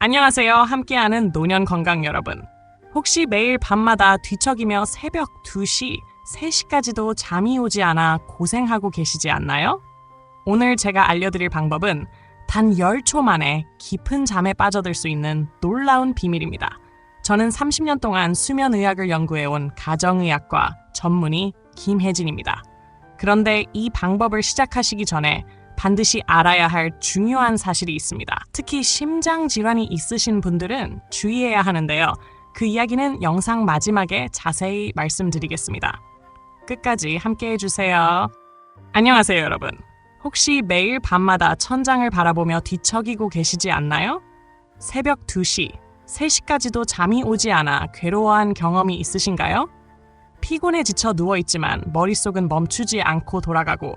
안녕하세요. 함께하는 노년 건강 여러분. 혹시 매일 밤마다 뒤척이며 새벽 2시, 3시까지도 잠이 오지 않아 고생하고 계시지 않나요? 오늘 제가 알려드릴 방법은 단 10초 만에 깊은 잠에 빠져들 수 있는 놀라운 비밀입니다. 저는 30년 동안 수면의학을 연구해온 가정의학과 전문의 김혜진입니다. 그런데 이 방법을 시작하시기 전에 반드시 알아야 할 중요한 사실이 있습니다. 특히 심장 질환이 있으신 분들은 주의해야 하는데요. 그 이야기는 영상 마지막에 자세히 말씀드리겠습니다. 끝까지 함께 해주세요. 안녕하세요, 여러분. 혹시 매일 밤마다 천장을 바라보며 뒤척이고 계시지 않나요? 새벽 2시, 3시까지도 잠이 오지 않아 괴로워한 경험이 있으신가요? 피곤해 지쳐 누워있지만 머릿속은 멈추지 않고 돌아가고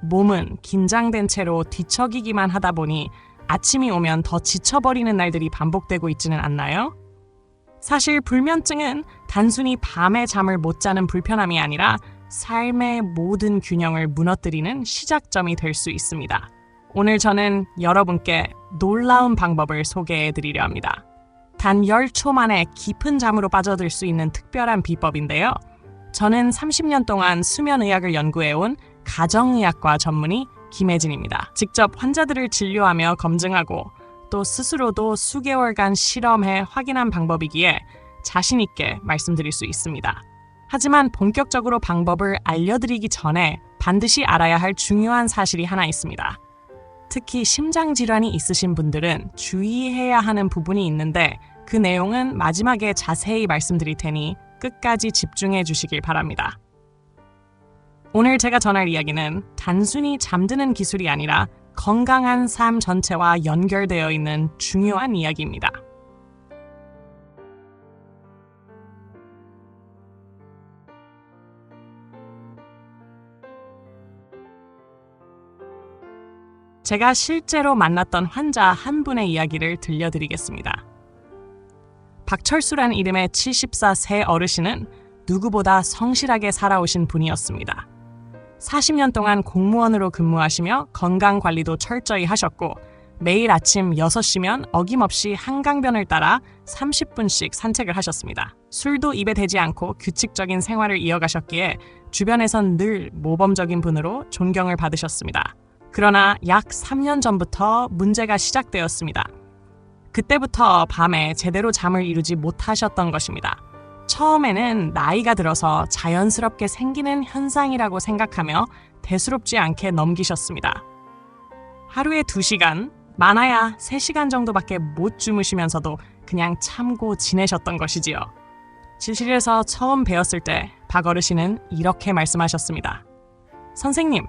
몸은 긴장된 채로 뒤척이기만 하다 보니 아침이 오면 더 지쳐버리는 날들이 반복되고 있지는 않나요? 사실 불면증은 단순히 밤에 잠을 못 자는 불편함이 아니라 삶의 모든 균형을 무너뜨리는 시작점이 될 수 있습니다. 오늘 저는 여러분께 놀라운 방법을 소개해 드리려 합니다. 단 10초 만에 깊은 잠으로 빠져들 수 있는 특별한 비법인데요. 저는 30년 동안 수면의학을 연구해온 가정의학과 전문의 김혜진입니다. 직접 환자들을 진료하며 검증하고 또 스스로도 수개월간 실험해 확인한 방법이기에 자신 있게 말씀드릴 수 있습니다. 하지만 본격적으로 방법을 알려드리기 전에 반드시 알아야 할 중요한 사실이 하나 있습니다. 특히 심장 질환이 있으신 분들은 주의해야 하는 부분이 있는데 그 내용은 마지막에 자세히 말씀드릴 테니 끝까지 집중해 주시길 바랍니다. 오늘 제가 전할 이야기는 단순히 잠드는 기술이 아니라 건강한 삶 전체와 연결되어 있는 중요한 이야기입니다. 제가 실제로 만났던 환자 한 분의 이야기를 들려드리겠습니다. 박철수란 이름의 74세 어르신은 누구보다 성실하게 살아오신 분이었습니다. 40년 동안 공무원으로 근무하시며 건강관리도 철저히 하셨고 매일 아침 6시면 어김없이 한강변을 따라 30분씩 산책을 하셨습니다. 술도 입에 대지 않고 규칙적인 생활을 이어가셨기에 주변에선 늘 모범적인 분으로 존경을 받으셨습니다. 그러나 약 3년 전부터 문제가 시작되었습니다. 그때부터 밤에 제대로 잠을 이루지 못하셨던 것입니다. 처음에는 나이가 들어서 자연스럽게 생기는 현상이라고 생각하며 대수롭지 않게 넘기셨습니다. 하루에 2시간, 많아야 3시간 정도밖에 못 주무시면서도 그냥 참고 지내셨던 것이지요. 지실에서 처음 배웠을 때 박 어르신은 이렇게 말씀하셨습니다. 선생님,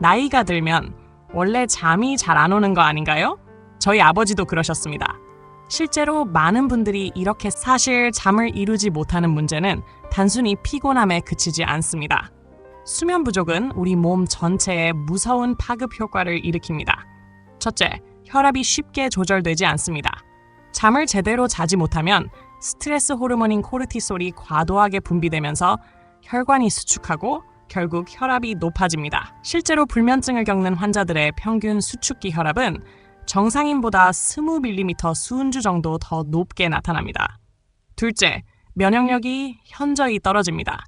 나이가 들면 원래 잠이 잘 안 오는 거 아닌가요? 저희 아버지도 그러셨습니다. 실제로 많은 분들이 이렇게 사실 잠을 이루지 못하는 문제는 단순히 피곤함에 그치지 않습니다. 수면 부족은 우리 몸 전체에 무서운 파급 효과를 일으킵니다. 첫째, 혈압이 쉽게 조절되지 않습니다. 잠을 제대로 자지 못하면 스트레스 호르몬인 코르티솔이 과도하게 분비되면서 혈관이 수축하고 결국 혈압이 높아집니다. 실제로 불면증을 겪는 환자들의 평균 수축기 혈압은 정상인보다 20mm 수은주 정도 더 높게 나타납니다. 둘째, 면역력이 현저히 떨어집니다.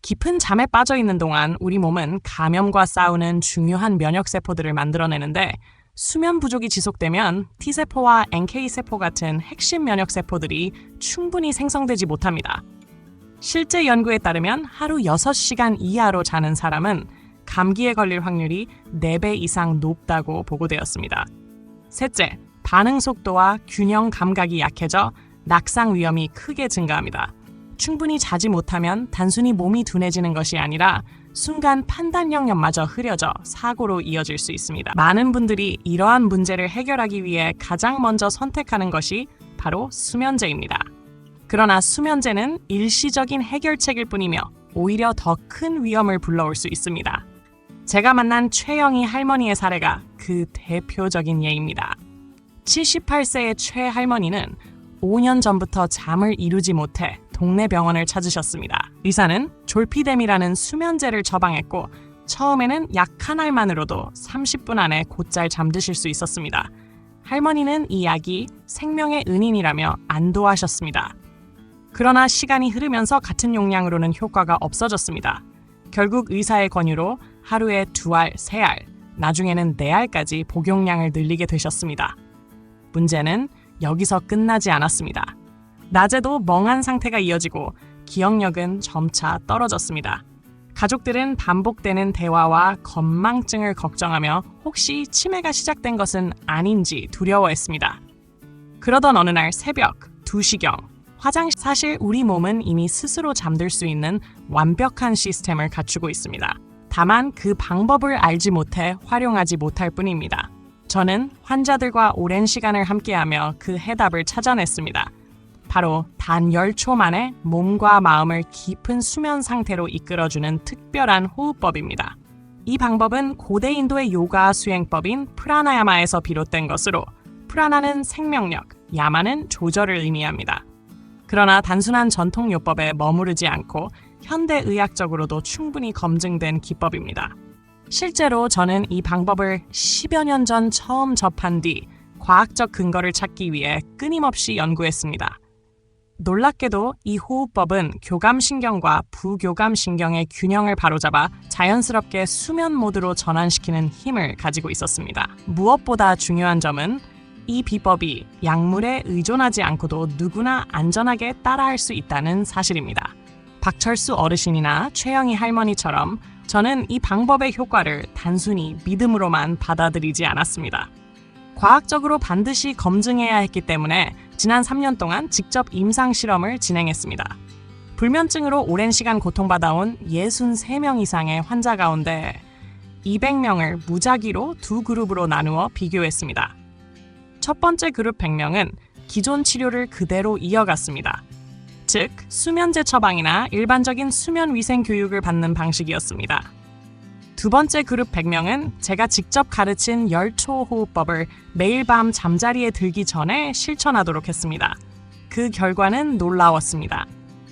깊은 잠에 빠져 있는 동안 우리 몸은 감염과 싸우는 중요한 면역세포들을 만들어내는데 수면 부족이 지속되면 T세포와 NK세포 같은 핵심 면역세포들이 충분히 생성되지 못합니다. 실제 연구에 따르면 하루 6시간 이하로 자는 사람은 감기에 걸릴 확률이 4배 이상 높다고 보고되었습니다. 셋째, 반응 속도와 균형 감각이 약해져 낙상 위험이 크게 증가합니다. 충분히 자지 못하면 단순히 몸이 둔해지는 것이 아니라 순간 판단력마저 흐려져 사고로 이어질 수 있습니다. 많은 분들이 이러한 문제를 해결하기 위해 가장 먼저 선택하는 것이 바로 수면제입니다. 그러나 수면제는 일시적인 해결책일 뿐이며 오히려 더 큰 위험을 불러올 수 있습니다. 제가 만난 최영희 할머니의 사례가 그 대표적인 예입니다. 78세의 최 할머니는 5년 전부터 잠을 이루지 못해 동네 병원을 찾으셨습니다. 의사는 졸피뎀이라는 수면제를 처방했고 처음에는 약 한 알만으로도 30분 안에 곧잘 잠드실 수 있었습니다. 할머니는 이 약이 생명의 은인이라며 안도하셨습니다. 그러나 시간이 흐르면서 같은 용량으로는 효과가 없어졌습니다. 결국 의사의 권유로 하루에 2알, 3알, 나중에는 4알까지 복용량을 늘리게 되셨습니다. 문제는 여기서 끝나지 않았습니다. 낮에도 멍한 상태가 이어지고 기억력은 점차 떨어졌습니다. 가족들은 반복되는 대화와 건망증을 걱정하며 혹시 치매가 시작된 것은 아닌지 두려워했습니다. 그러던 어느 날 새벽 2시경 사실 우리 몸은 이미 스스로 잠들 수 있는 완벽한 시스템을 갖추고 있습니다. 다만 그 방법을 알지 못해 활용하지 못할 뿐입니다. 저는 환자들과 오랜 시간을 함께하며 그 해답을 찾아냈습니다. 바로 단 10초 만에 몸과 마음을 깊은 수면 상태로 이끌어주는 특별한 호흡법입니다. 이 방법은 고대 인도의 요가 수행법인 프라나야마에서 비롯된 것으로 프라나는 생명력, 야마는 조절을 의미합니다. 그러나 단순한 전통요법에 머무르지 않고 현대의학적으로도 충분히 검증된 기법입니다. 실제로 저는 이 방법을 10여 년 전 처음 접한 뒤 과학적 근거를 찾기 위해 끊임없이 연구했습니다. 놀랍게도 이 호흡법은 교감신경과 부교감신경의 균형을 바로잡아 자연스럽게 수면 모드로 전환시키는 힘을 가지고 있었습니다. 무엇보다 중요한 점은 이 비법이 약물에 의존하지 않고도 누구나 안전하게 따라할 수 있다는 사실입니다. 박철수 어르신이나 최영희 할머니처럼 저는 이 방법의 효과를 단순히 믿음으로만 받아들이지 않았습니다. 과학적으로 반드시 검증해야 했기 때문에 지난 3년 동안 직접 임상 실험을 진행했습니다. 불면증으로 오랜 시간 고통받아온 63명 이상의 환자 가운데 200명을 무작위로 2그룹으로 나누어 비교했습니다. 첫 번째 그룹 100명은 기존 치료를 그대로 이어갔습니다. 즉, 수면제 처방이나 일반적인 수면 위생 교육을 받는 방식이었습니다. 두 번째 그룹 100명은 제가 직접 가르친 10초 호흡법을 매일 밤 잠자리에 들기 전에 실천하도록 했습니다. 그 결과는 놀라웠습니다.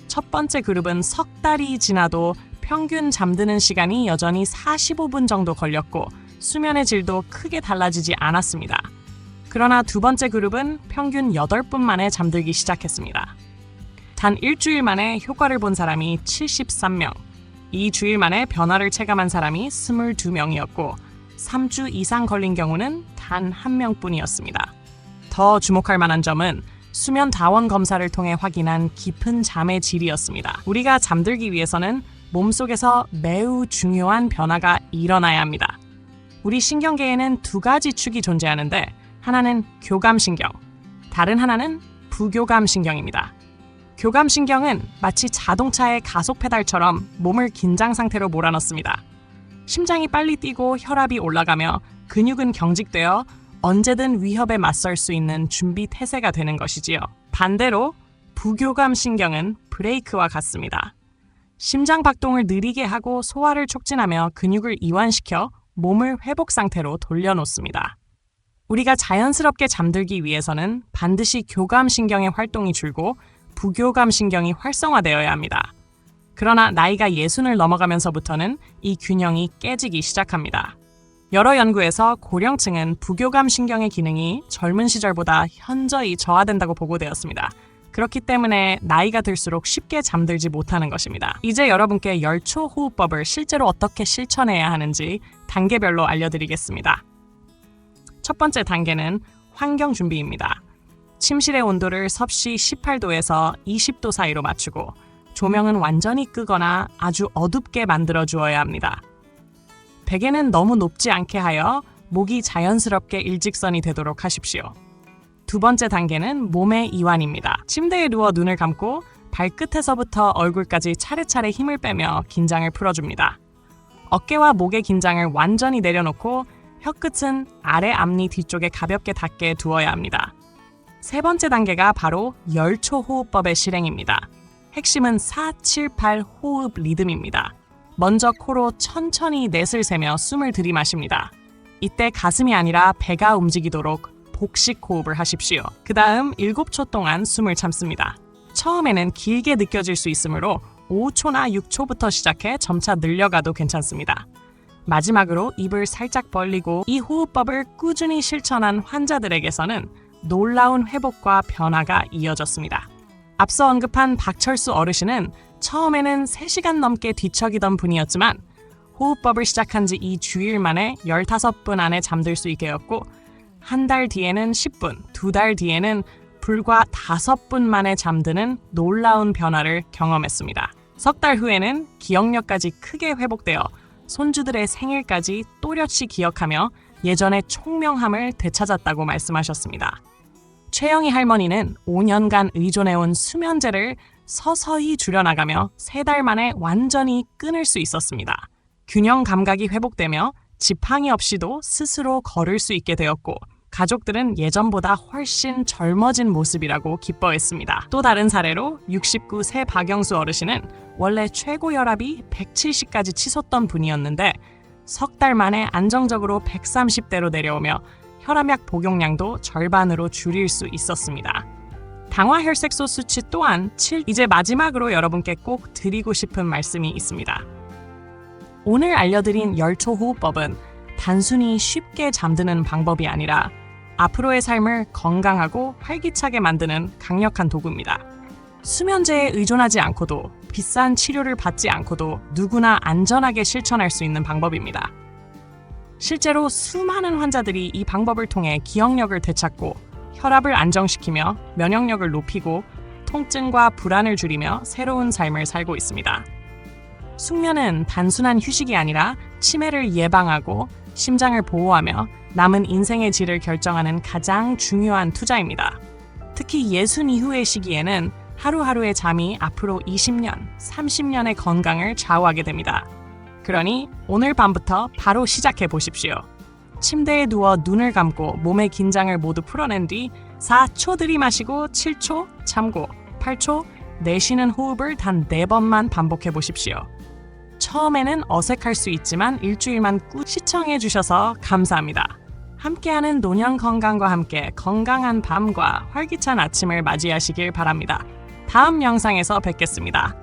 첫 번째 그룹은 석 달이 지나도 평균 잠드는 시간이 여전히 45분 정도 걸렸고 수면의 질도 크게 달라지지 않았습니다. 그러나 두 번째 그룹은 평균 8분 만에 잠들기 시작했습니다. 단 일주일 만에 효과를 본 사람이 73명, 2주일 만에 변화를 체감한 사람이 22명이었고 3주 이상 걸린 경우는 단 1명뿐이었습니다. 더 주목할 만한 점은 수면 다원 검사를 통해 확인한 깊은 잠의 질이었습니다. 우리가 잠들기 위해서는 몸속에서 매우 중요한 변화가 일어나야 합니다. 우리 신경계에는 2가지 축이 존재하는데 하나는 교감신경, 다른 하나는 부교감신경입니다. 교감신경은 마치 자동차의 가속 페달처럼 몸을 긴장 상태로 몰아넣습니다. 심장이 빨리 뛰고 혈압이 올라가며 근육은 경직되어 언제든 위협에 맞설 수 있는 준비 태세가 되는 것이지요. 반대로 부교감신경은 브레이크와 같습니다. 심장 박동을 느리게 하고 소화를 촉진하며 근육을 이완시켜 몸을 회복 상태로 돌려놓습니다. 우리가 자연스럽게 잠들기 위해서는 반드시 교감신경의 활동이 줄고 부교감신경이 활성화되어야 합니다. 그러나 나이가 60을 넘어가면서부터는 이 균형이 깨지기 시작합니다. 여러 연구에서 고령층은 부교감신경의 기능이 젊은 시절보다 현저히 저하된다고 보고되었습니다. 그렇기 때문에 나이가 들수록 쉽게 잠들지 못하는 것입니다. 이제 여러분께 10초 호흡법을 실제로 어떻게 실천해야 하는지 단계별로 알려드리겠습니다. 첫 번째 단계는 환경 준비입니다. 침실의 온도를 섭씨 18도에서 20도 사이로 맞추고 조명은 완전히 끄거나 아주 어둡게 만들어 주어야 합니다. 베개는 너무 높지 않게 하여 목이 자연스럽게 일직선이 되도록 하십시오. 두 번째 단계는 몸의 이완입니다. 침대에 누워 눈을 감고 발끝에서부터 얼굴까지 차례차례 힘을 빼며 긴장을 풀어줍니다. 어깨와 목의 긴장을 완전히 내려놓고 혀끝은 아래 앞니 뒤쪽에 가볍게 닿게 두어야 합니다. 세 번째 단계가 바로 10초 호흡법의 실행입니다. 핵심은 4, 7, 8 호흡 리듬입니다. 먼저 코로 천천히 넷을 세며 숨을 들이마십니다. 이때 가슴이 아니라 배가 움직이도록 복식 호흡을 하십시오. 그 다음 7초 동안 숨을 참습니다. 처음에는 길게 느껴질 수 있으므로 5초나 6초부터 시작해 점차 늘려가도 괜찮습니다. 마지막으로 입을 살짝 벌리고 이 호흡법을 꾸준히 실천한 환자들에게서는 놀라운 회복과 변화가 이어졌습니다. 앞서 언급한 박철수 어르신은 처음에는 3시간 넘게 뒤척이던 분이었지만 호흡법을 시작한 지 2주일 만에 15분 안에 잠들 수 있게 되었고 한 달 뒤에는 10분, 2달 뒤에는 불과 5분 만에 잠드는 놀라운 변화를 경험했습니다. 석 달 후에는 기억력까지 크게 회복되어 손주들의 생일까지 또렷이 기억하며 예전의 총명함을 되찾았다고 말씀하셨습니다. 최영희 할머니는 5년간 의존해온 수면제를 서서히 줄여나가며 3달 만에 완전히 끊을 수 있었습니다. 균형 감각이 회복되며 지팡이 없이도 스스로 걸을 수 있게 되었고 가족들은 예전보다 훨씬 젊어진 모습이라고 기뻐했습니다. 또 다른 사례로 69세 박영수 어르신은 원래 최고 혈압이 170까지 치솟던 분이었는데 석 달 만에 안정적으로 130대로 내려오며 혈압약 복용량도 절반으로 줄일 수 있었습니다. 당화혈색소 수치 또한 이제 마지막으로 여러분께 꼭 드리고 싶은 말씀이 있습니다. 오늘 알려드린 열초 호흡법은 단순히 쉽게 잠드는 방법이 아니라 앞으로의 삶을 건강하고 활기차게 만드는 강력한 도구입니다. 수면제에 의존하지 않고도 비싼 치료를 받지 않고도 누구나 안전하게 실천할 수 있는 방법입니다. 실제로 수많은 환자들이 이 방법을 통해 기억력을 되찾고 혈압을 안정시키며 면역력을 높이고 통증과 불안을 줄이며 새로운 삶을 살고 있습니다. 숙면은 단순한 휴식이 아니라 치매를 예방하고 심장을 보호하며 남은 인생의 질을 결정하는 가장 중요한 투자입니다. 특히 60 이후의 시기에는 하루하루의 잠이 앞으로 20년, 30년의 건강을 좌우하게 됩니다. 그러니 오늘 밤부터 바로 시작해 보십시오. 침대에 누워 눈을 감고 몸의 긴장을 모두 풀어낸 뒤 4초 들이마시고 7초 참고 8초 내쉬는 호흡을 단 4번만 반복해 보십시오. 처음에는 어색할 수 있지만 일주일만 시청해 주셔서 감사합니다. 함께하는 노년 건강과 함께 건강한 밤과 활기찬 아침을 맞이하시길 바랍니다. 다음 영상에서 뵙겠습니다.